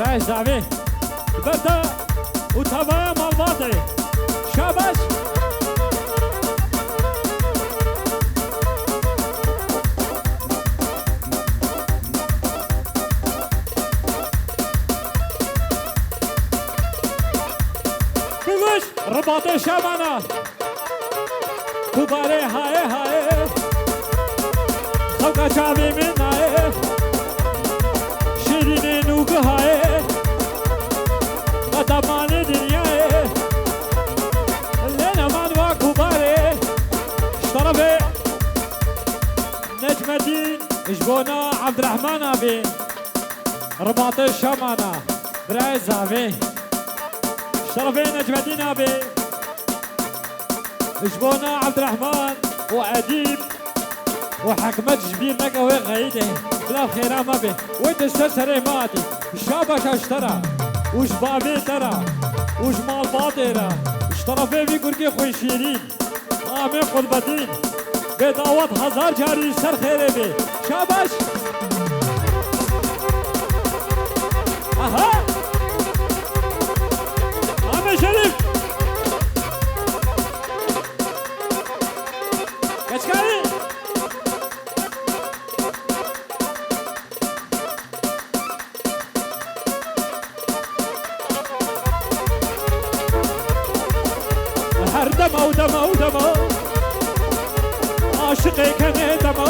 برای زاوی برده و تبای مالباته شابش بگوش رباط شامانا کوباره های های خوکا چاوی من نایه شیرین نوگه های قدمان دنیای لنمان و کوباره شطرفه نجم الدین اجبونا عبد الرحمن ابي رباط الشمانة برای زاوی شطرفه نجم الدين ابي اجبونا عبد الرحمن وأديب وحكمت جبير نقوي غيده بلا خيرا ما به وانت السلسلة ماتي الشابك اشترى وش بابي ترى وش مال باطرة اشترى في قرقي خوي شيرين آمين قلبتين بداوت هزار جاري سر خيري بي شابش اها آمين شريف كشكاري هر دمو دمو دمو عاشقي كان دمو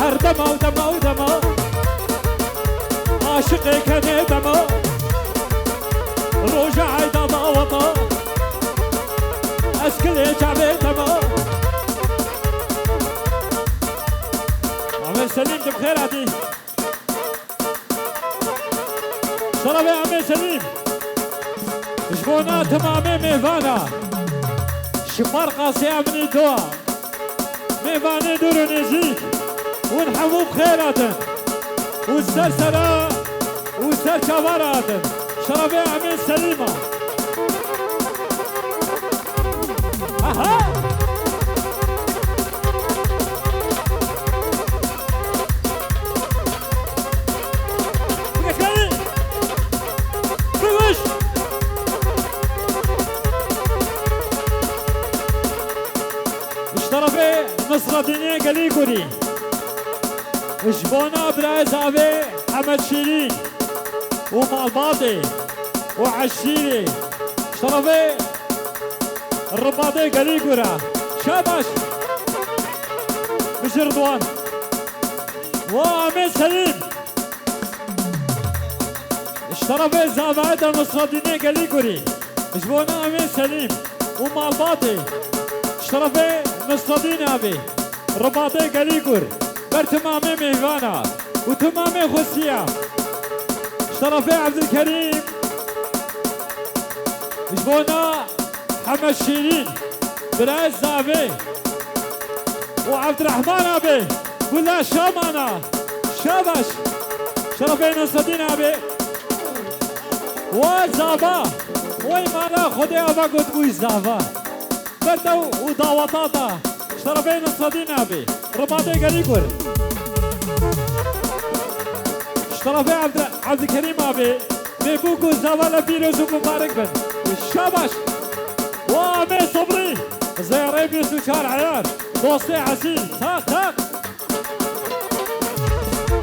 هر دمو دمو دمو عاشقي كان دمو رجع عيدا ضاوطه اسكلي جعبي دمو عمي سليم بخير عدي شربي عمي سليم جبونا تمامي ميفانا شمار قاسي مني دوا ميفاني دورو نزيك ونحمو بخيراتن والسلسلة والسل كباراتن شربي عمي سليمة اها اشترفي نصر الدنيا قلي قري جبونا برای زاوی حمد شیرین ومالباطي وعشيري اشترفي الرباطي قلي قرا شابش مش رضوان وامين سليم اشترفي زاوية نصر الدنيا قلي قري جبونا امين سليم ومالباطي اشترفي نصر الدين ابي رباطي قليقر برتمامي مهوانا وتمامي خسية اشترفي عبد الكريم جبونا حمد شيرين براي الزافي وعبد الرحمن ابي ولا شامانا شابش شرفي نصر الدين ابي وزافا وي مانا خدي ابا قد وي زافا بردو وداوطاتا شرفي نصر الدين ابي رباطي قليقر شرفي عبد الكريم ابي بيبوكو زافا لبيروز ومبارك بن الشابش وامي صبري زياري بيسو شارع عيار دوستي عسيل تاك تاك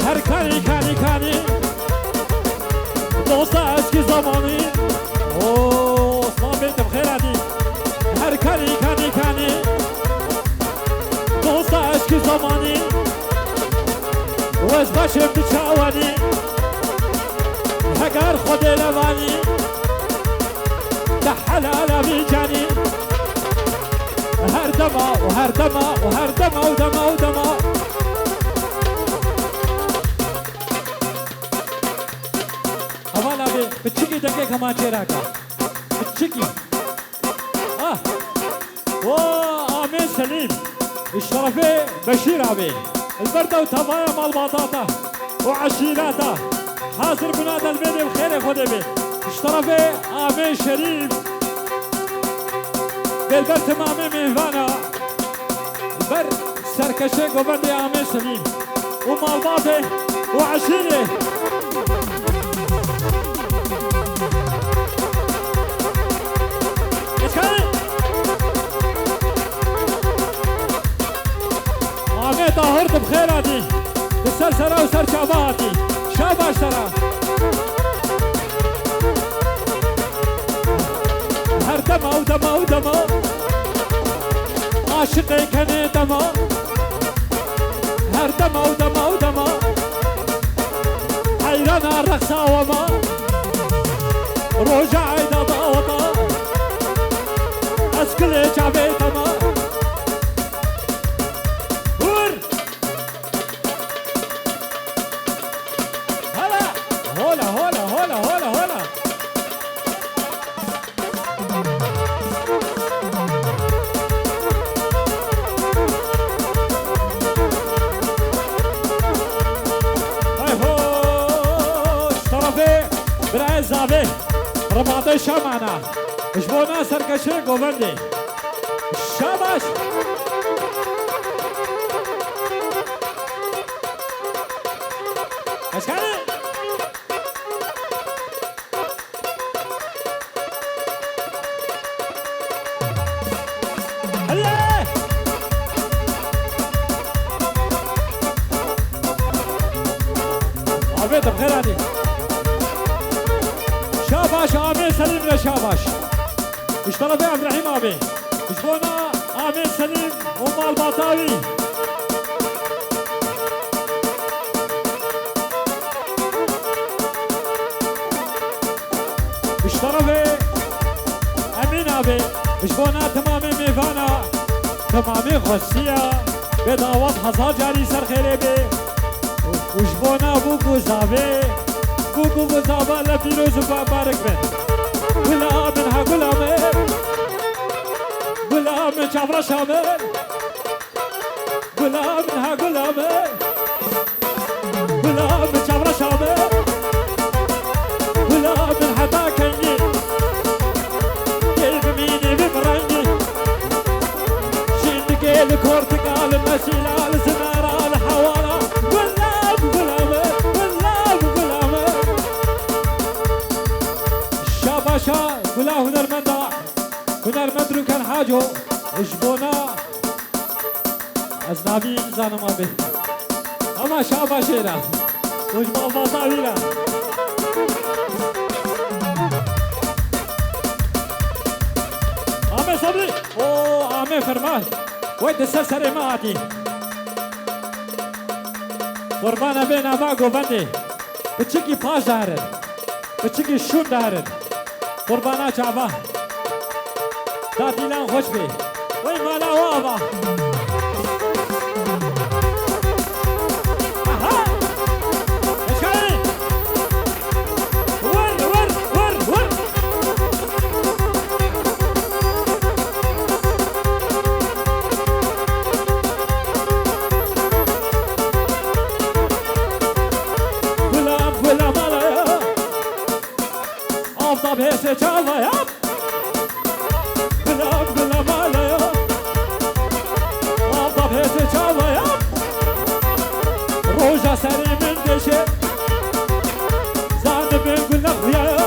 هر كاني دوستا اسكي زماني اوه اسلام بنت بخير عدي هر كاني دوستا اسكي زماني وز باشم بتشاواني هكار خودي لواني تحلال بيجاني هر دما ودما هوالا بي بتشيكي دنگه كمان چراكا بتشيكي وآمين سليم الشرفي بشير ابي البردة وتفايا مال باطاطا وعشيراتا حاضر بنادى البيت بخير خودي بي الشرفي آمين شريف بالبر تمامي مهوانا البر سركشي قبردي آمين سليم ومالباطي وعشيري آمد بخيراتي بسر سرا وسر شاباتي شاباش سرا هر دما ودما ودما عاشقي كان دما هر دما ودما ودما حيران الرقصة وما روجع عيدا ضاوطا اسكلي جابي تما ور هلا هولا هولا هولا هولا هولا برای زاوی رماده شامانا اشبونا سرکشه گوبندی شاباش اشکالی هلیه عبید بخیر علی شاباش آمين سليم يا شاباش اشترى بيه عبد الرحيم ابي اشبونا آمين سليم ومال البطاوي اشترى بيه امين ابي اشبونا تمامي ميفانا تمامي خصية بداوات حصاد جاري سر خيري بيه وشبونا بوكو زابي بوكو بزابا لفيروز وبارك بن غلام ها غلام جابر شامل غلام ها غلام جابر شامل غلام حتى كني كيف ميني بمرني شين قيل كورتقال المسيلة الزمارة الحوارة شا كلا هنرمند كان حاجو اشبونا ازنابي زانما به اما شابا شيرا وجبا بطاويلا عمي صبري او عمي فرمان ويد السلسلة ما عادي قربانا بينا باقو بندي بتشكي باش دارن بتشكي شون دارن قربانا شعبا دا ديلان خوش بي وي مالا وابا اها اشكالي ور ور ور ور غلام غلام عليا افضل بيسي شعبا يا روجا سري من دشي زاد بين قلب يا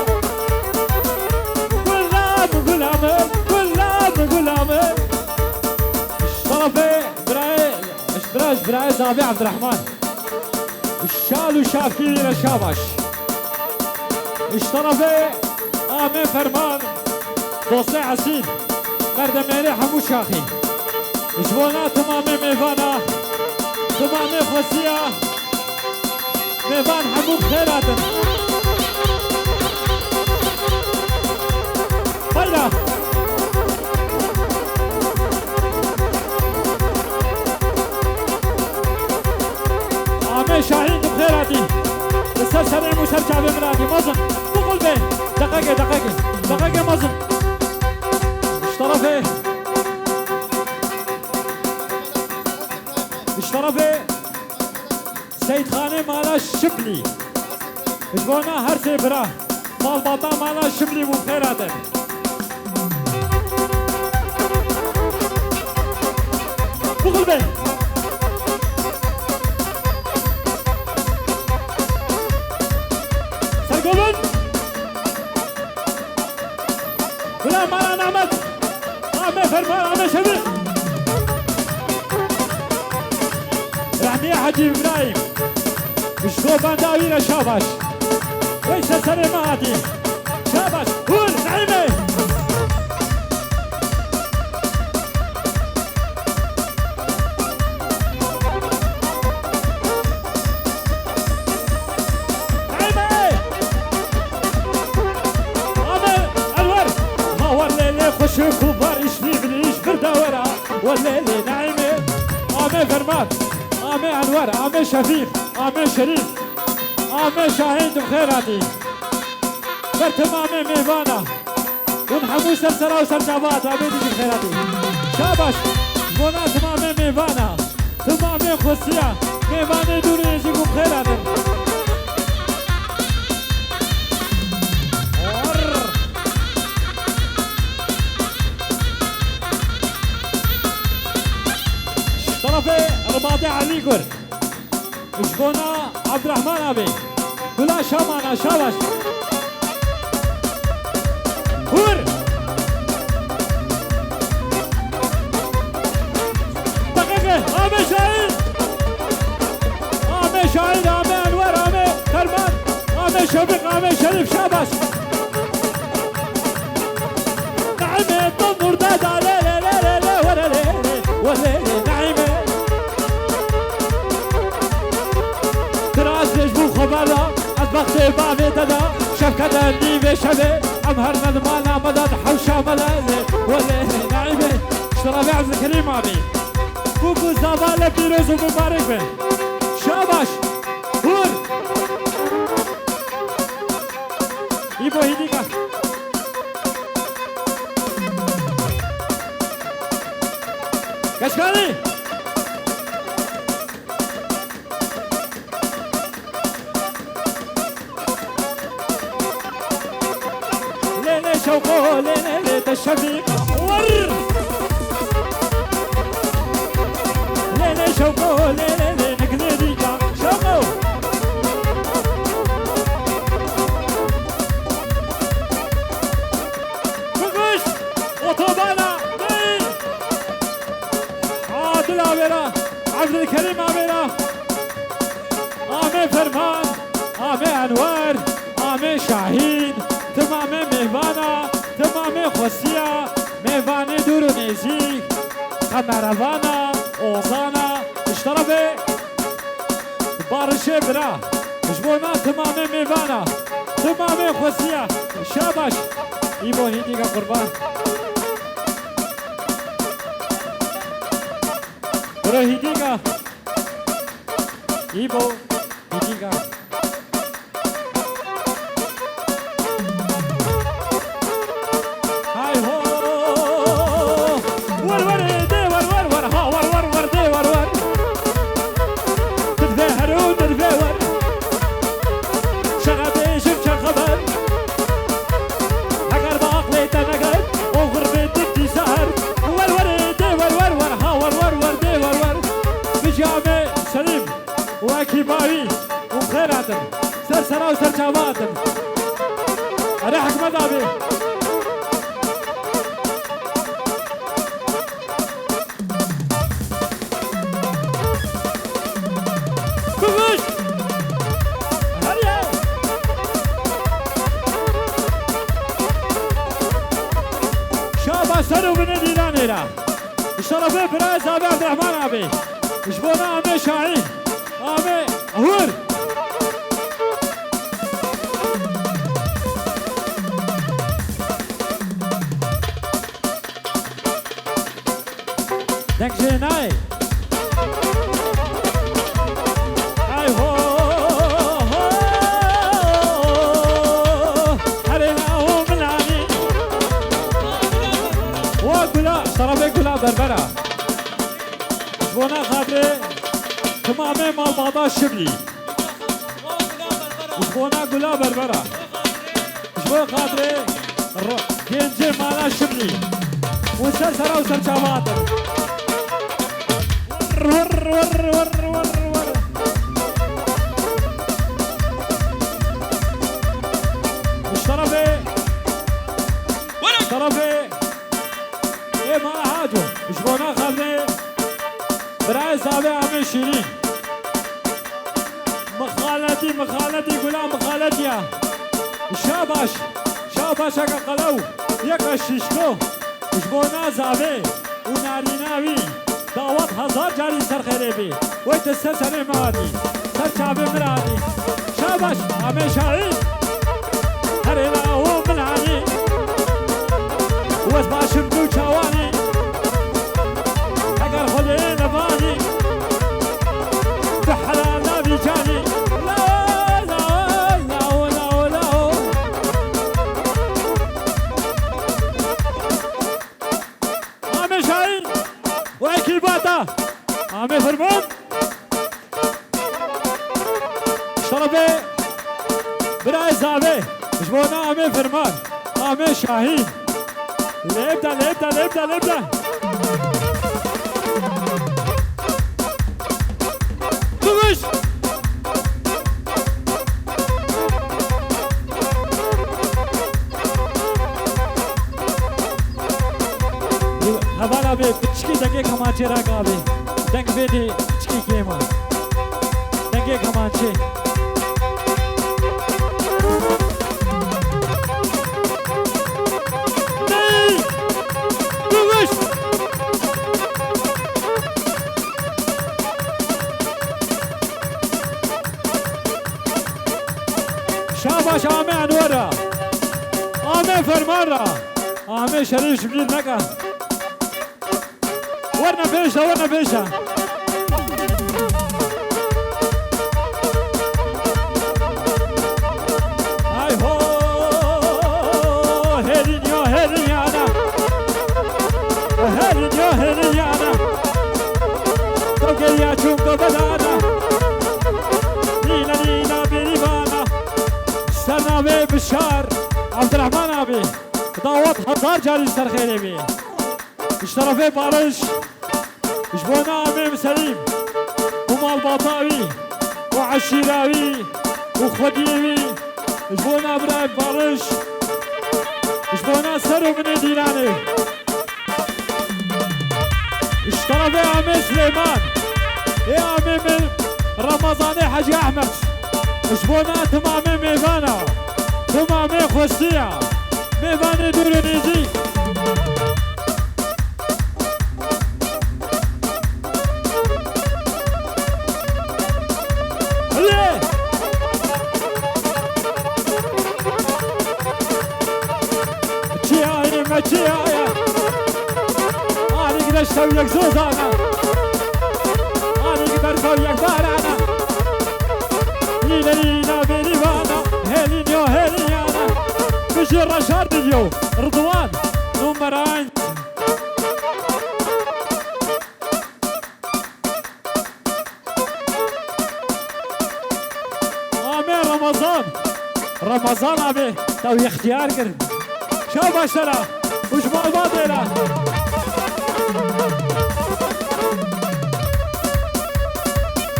غلام اشترافي براي زابي عبد الرحمن الشال وشافكي للشاباش اشترافي آمين فرمان دوستي عسيل مردميني حمو شاخي اشبونا تمامي ميفانا تمامي خسية ميفان حبوب خيراتن طيلا عمي شاهين بخيراتي السلسلة مسرجة بمراتي مزن بقل بيه دقيقة مزن اشترفي سيد خاني مالا الشبلي اشبونا هر سيبرا مال باطا مالا الشبلي وخيراتن بقل بيه سرقوبن ولا مالا نعمت عمي فرمان عمي شبل يا حجي إبراهيم شبو بنداوير شاباش ويس سلماتي شاباش قول نعيمة خوش كبار يشني بليش بردورة والليلة نعيمة آمي فرمان آمي أنور آمي شفيق آمي شريف آمي شاهين بخيراتي برتم آمي ميوانا ونحمو سرسرة وسرجابات آمي دي بخيراتي شابش بونا تمامي ميوانا تمامي خوصية ميواني دوري يجيبو بخيراتي طرفي رباطي علي قر شبونا عبد الرحمن أبي كلها شامانا شابش هور دقيقة آمي شاهين آمي شاهين آمي أنور آمي فرمان آمي شبيق آمي شريف شابش نعمة تنور دادا لا لا لا لا لا ولا لا ولا نعمة خبرنا از وقت بابی دادا شفقت نیوه شبه ام هر ندمان آمداد حوشا ملاله ولی نعیمه اشترابی عبد الكريم آبی بوکو زبال پیروز و مبارک به شاباش هور ایبو هیدیکا کشکالی شوقو ليلة الشفيق ور ليلة شوقو ليلة نقدريكا شوقو فقش وطوبانا عادل عبيرا عبد الكريم عبيرا آمي فرمان آمي أنوار آمي شاهين تمامي ميوانا تمامي خوصية ميواني دورو نيزيك خمروانا اوزانا اشترابي بارشي برا جبونا تمامي ميوانا تمامي خوصية شابش ايبو هيديكا قربان برو هيديكا ايبو هيديكا كيماوي وخيراتن سرسرة وسرجاباتن أنا حكمت أبي بوش هيا شابا سنو من الإيران هنا الشرفين براز أبي عبد الرحمن أبي شبونا أمي شاهين آمي أهور دنك جيناي أي هو هرينا هو ملاني وكلا شربي كلا بربرة شبونا خاطري تمامي مال بعضها الشبلي وشبونا قلا بربرة شبو خاطري جنجي مالا الشبلي وسرسرة وسرشابات ور ور ور ور ور الشرفي الشرفي ايه مالا حاجو شبونا خاطري براي صابي عمي شيرين خالتي مخالتي غلام خالتيا شاباش شاباش اگه قلو یک شیشکو جبونا زاوی و ناریناوی دعوت هزار جاری سر خیره بی وی دسته سر مرادی سر چاوی مرادی شاباش همه شاهی هر الاو منانی وز باشم دو چاوانی اگر خودی نبانی بحلال نبی جانی آمه فرمان شربه برای زاوه جبونا آمه فرمان آمه شاهین لبدا لبدا لبدا لبدا دوش هوالا به بچکی دنگه کمانچه را گابه دنگ بیدی چکی گیما دنگه کمانچه نی دوش شاباش آمه انوارا آمه فرمان را آمه شریف شبیر نکن ورنا فيشة ورنا فيشة هاي هو هيرينيو هيريانا هيرينيو هيريانا توكي يا چونكو بدانا نينا نينا بيريبانا سرنامه بشار عبد الرحمن ابي دعوت هزار جاري سر خيري بي اشترافي بارش جبونا عميم سليم ومال باطاوي وعشيراوي وخديوي جبونا براي بارش جبونا سرو من ديراني اشترافي عمي سليمان يا عمي رمضاني حاجي احمد جبونا تمامي ميفانا تمامي خوستيا ميفاني دورونيزي مچيايا أنا قدر أشتويك زوزانا أنا قدر أشتويك بارانا لينا لينا بيريوانا هيلينيو هيليانا بشي رشار ديو رضوان نمرين آمين رمضان أبي تو اختيار كرد شاباش ترى وش بالباطل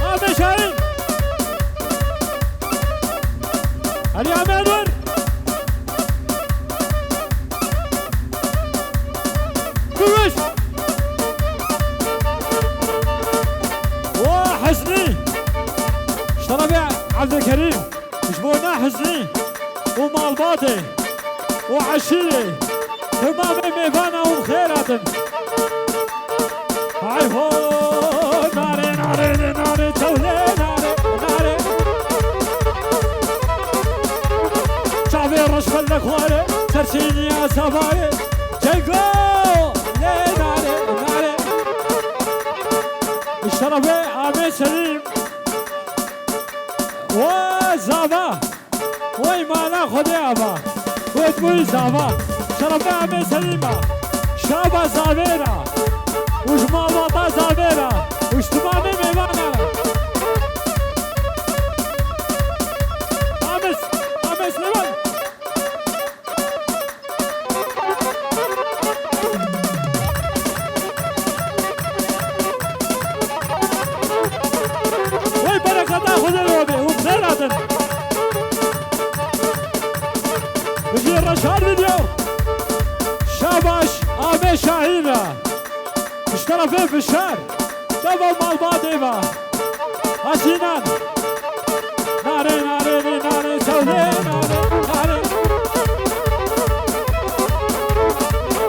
هذا شاهين هل يا منور كوش وحسني اشترى عبد الكريم جبونا حسني ومال باطل وعشية تمام ميفانا وخيراتن هاي هو ناري ناري ناري تولي ناري ناري شعبي رشف الأخواري ترسيني يا سفاري جيكو لي ناري ناري الشرفي عمي سليم وزابا وي مانا خدي أبا ويتموي زابا شرفي عمي سليمة شابا زابيرا وجماوطا زابيرا وجتمامي ميوانا عمي سليمان وي بركة خذ الوبي وبخيراتن وجي الرشاد فيديو شاباش عمي شاهينة اشترى فيه في الشهر دبا مال باديبا هسينان ناري ناري ناري سودي ناري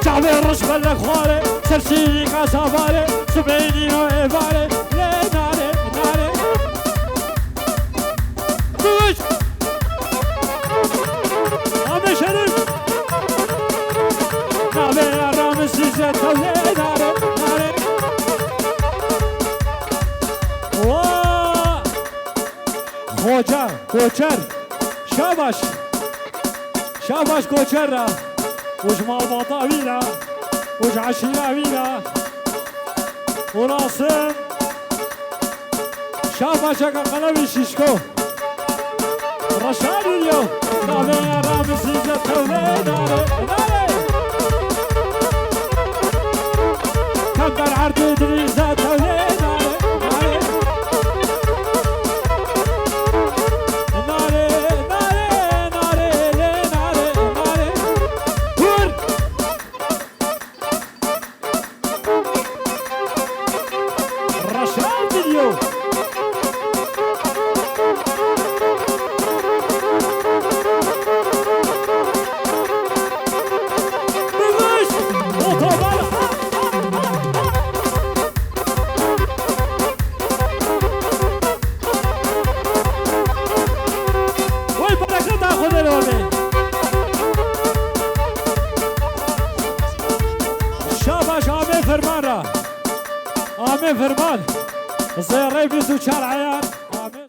شعبي الرشبة الاخوالي سرسيني كاسافالي سبعيني وإيفالي لي ناري ناري دوش عمي شريف نابي الرامز سيزة سودي ناري ناري خوجا کوچر شاباش شاباش کوچر را وش مال باطا ویرا وش عشیرا ویرا وراسم شاباش اگه قلبی ششکو رشاد اليو نابي رامز سيزة تولي ناري ناري كبر عرض ادريسة تولي فرمان زي الريبس وشارع عيان